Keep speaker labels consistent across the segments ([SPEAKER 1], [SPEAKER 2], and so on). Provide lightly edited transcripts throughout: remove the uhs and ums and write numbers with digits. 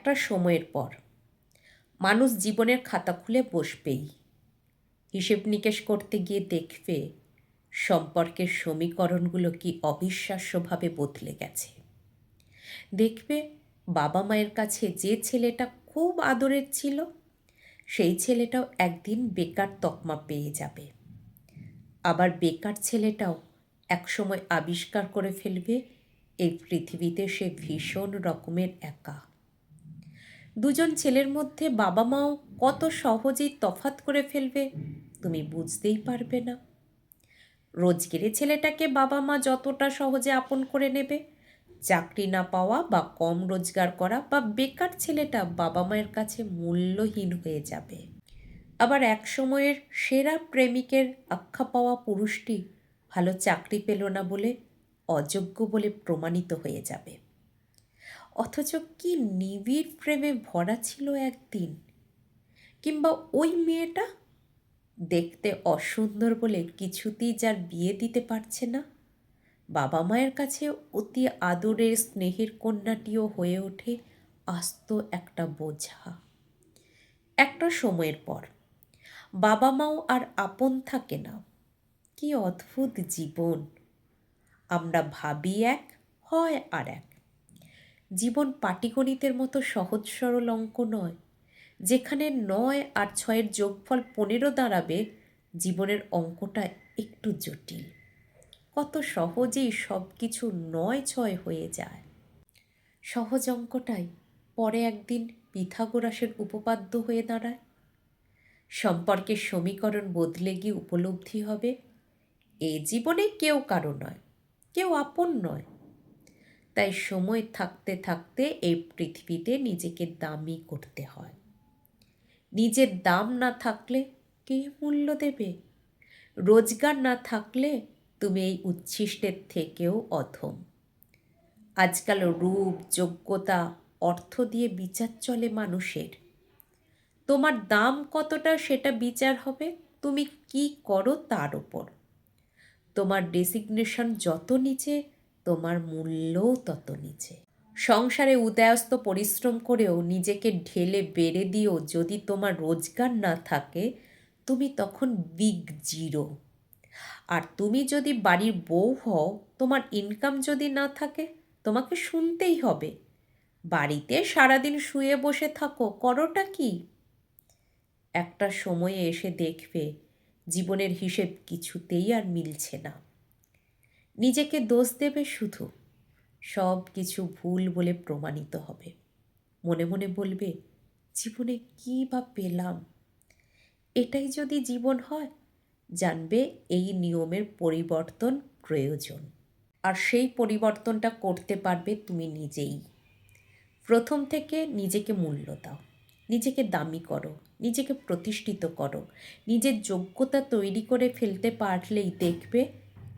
[SPEAKER 1] একটা সময়ের পর মানুষ জীবনের খাতা খুলে বসবেই। হিসেব নিকেশ করতে গিয়ে দেখবে সম্পর্কের সমীকরণগুলো কি অবিশ্বাস্যভাবে বদলে গেছে। দেখবে বাবা মায়ের কাছে যে ছেলেটা খুব আদরের ছিল, সেই ছেলেটাও একদিন বেকার তকমা পেয়ে যাবে। আবার বেকার ছেলেটাও একসময় আবিষ্কার করে ফেলবে এই পৃথিবীতে সে ভীষণ রকমের একা। দুজন ছেলের মধ্যে বাবা মাও কত সহজেই তফাৎ করে ফেলবে তুমি বুঝতেই পারবে না। রোজগেরে ছেলেটাকে বাবা মা যতটা সহজে আপন করে নেবে, চাকরি না পাওয়া বা কম রোজগার করা বা বেকার ছেলেটা বাবা মায়ের কাছে মূল্যহীন হয়ে যাবে। আবার এক সময়ের সেরা প্রেমিকের আখ্যা পাওয়া পুরুষটি ভালো চাকরি পেল না বলে অযোগ্য বলে প্রমাণিত হয়ে যাবে। অথচ কি নিবিড় প্রেমে ভরা ছিল একদিন। কিংবা ওই মেয়েটা দেখতে অসুন্দর বলে কিছুতেই যার বিয়ে দিতে পারছে না, বাবা মায়ের কাছে অতি আদরের স্নেহের কন্যাটিও হয়ে ওঠে আস্ত একটা বোঝা। একটা সময়ের পর বাবা মাও আর আপন থাকে না। কি অদ্ভুত জীবন! আমরা ভাবি এক, হয় আর এক। জীবন পাটিগণিতের মতো সহজ সরল অঙ্ক নয়, যেখানে ৯ আর ৬-এর যোগফল ১৫ দাঁড়াবে। জীবনের অঙ্কটা একটু জটিল। কত সহজেই সব কিছু ৯-৬ হয়ে যায়। সহজ অঙ্কটাই পরে একদিন পিথাগোরাসের উপপাদ্য হয়ে দাঁড়ায়। সম্পর্কের সমীকরণ বদলে গিয়ে উপলব্ধি হবে এ জীবনে কেউ কারো নয়, কেউ আপন নয়। তাই সময় থাকতে থাকতে এই পৃথিবীতে নিজেকে দামি করতে হয়। নিজের দাম না থাকলে কে মূল্য দেবে? রোজগার না থাকলে তুমি এই উচ্ছিষ্টের থেকেও অধম। আজকাল রূপ, যোগ্যতা, অর্থ দিয়ে বিচার চলে মানুষের। তোমার দাম কতটা সেটা বিচার হবে তুমি কি করো তার ওপর। তোমার ডেসিগনেশন যত নিচে, তোমার মূল্যও তত নিচে। সংসারে উদয়াস্ত পরিশ্রম করেও নিজেকে ঢেলে বেড়ে দিও যদি তোমার রোজগার না থাকে, তুমি তখন বিগ জিরো। আর তুমি যদি বাড়ির বউ হও, তোমার ইনকাম যদি না থাকে, তোমাকে শুনতেই হবে বাড়িতে সারাদিন শুয়ে বসে থাকো, করোটা কি? একটা সময়ে এসে দেখবে জীবনের হিসেব কিছুতেই আর মিলছে না। নিজেকে দোষ দেবে শুধু, সব কিছু ভুল বলে প্রমাণিত হবে। মনে মনে বলবে জীবনে কী বা পেলাম। এটাই যদি জীবন হয়, জানবে এই নিয়মের পরিবর্তন প্রয়োজন। আর সেই পরিবর্তনটা করতে পারবে তুমি নিজেই। প্রথম থেকে নিজেকে মূল্য দাও, নিজেকে দামি করো, নিজেকে প্রতিষ্ঠিত করো। নিজের যোগ্যতা তৈরি করে ফেলতে পারলেই দেখবে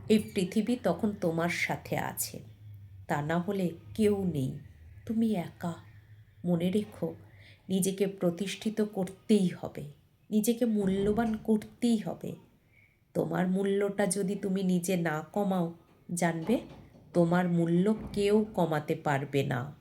[SPEAKER 1] এই পৃথিবী তখন তোমার সাথে আছে। তা না হলে কেউ নেই, তুমি একা। মনে রেখো, নিজেকে প্রতিষ্ঠিত করতেই হবে, নিজেকে মূল্যবান করতেই হবে। তোমার মূল্যটা যদি তুমি নিজে না কমাও, জানবে তোমার মূল্য কেউ কমাতে পারবে না।